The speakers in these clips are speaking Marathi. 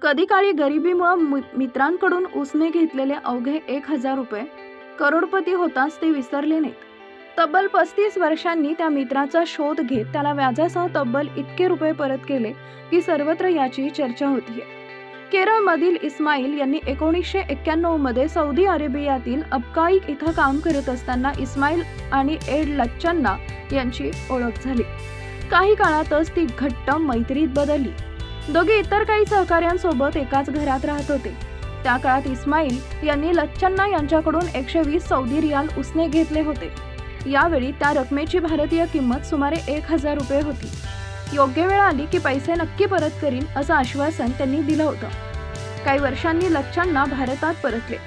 कधी काळी गरिबीमुळे मित्रांकडून उसने घेतलेले अवघे 1,000 रुपये करोडपती होताच ते विसरले नाहीत. तब्बल 35 वर्षांनी त्या मित्राचा शोध घेत त्याला व्याजासह तब्बल इतके रुपये परत केले की सर्वत्र याची चर्चा होतीये. केरळमधील इस्माईल यांनी 1991 मध्ये सौदी अरेबियातील अबकाईक इथं काम करत असताना इस्माईल आणि एड लच्चन्ना यांची ओळख झाली. काही काळातच ती घट्ट मैत्रीत बदलली. दोघे इतर काही सहकाऱ्यांसोबत एकाच घरात राहत होते. त्या काळात इस्माईल यांनी लच्चन्ना यांच्याकडून 120 सौदी रियाल उसने घेतले होते. यावेळी त्या रकमेची भारतीय किंमत सुमारे 1,000 रुपये होती. योग्य वेळ आली की पैसे नक्की परत करीन असं आश्वासन त्यांनी दिलं होतं. काही वर्षांनी लच्चन्ना भारतात परतले.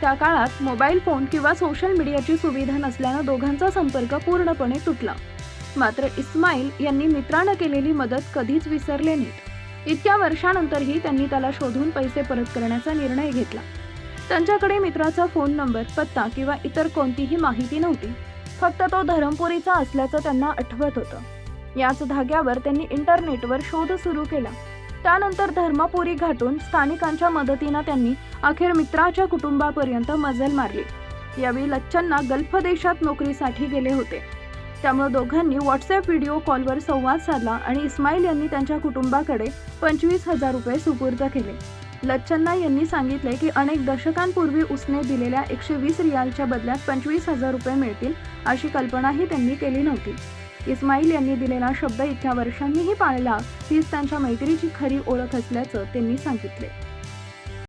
त्या काळात मोबाईल फोन किंवा सोशल मीडियाची सुविधा नसल्यानं दोघांचा संपर्क पूर्णपणे तुटला. मात्र इस्माईल यांनी मित्रानं केलेली मदत कधीच विसरले नाहीत. इतक्या वर्षानंतरही त्यांनी त्याला शोधून पैसे परत करण्याचा निर्णय घेतला. त्यांच्याकडे मित्राचा फोन नंबर, पत्ता किंवा इतर कोणतीही माहिती नव्हती. फक्त तो धरमपुरीचा असल्याचं त्यांना आठवत होतं. याच धाग्यावर त्यांनी इंटरनेटवर शोध सुरू केला. त्यानंतर धर्मपुरी गाठून स्थानिकांच्या मदतीनं त्यांनी अखेर मित्राच्या कुटुंबापर्यंत मजल मारली. यावेळी लच्चन्ना गल्फ देशात नोकरीसाठी गेले होते. त्यामुळे दोघांनी व्हॉट्सअप व्हिडिओ कॉलवर संवाद साधला आणि इस्माईल यांनी त्यांच्या कुटुंबाकडे 25,000 रुपये सुपूर्द केले. लच्चन्ना यांनी सांगितले की अनेक दशकांपूर्वी उसने दिलेल्या 120 रियालच्या बदल्यात 25,000 रुपये मिळतील अशी कल्पनाही त्यांनी केली नव्हती. इस्माईल यांनी दिलेला शब्द इतक्या वर्षांनीही पाळला, हीच त्यांच्या मैत्रीची खरी ओळख असल्याचं त्यांनी सांगितले.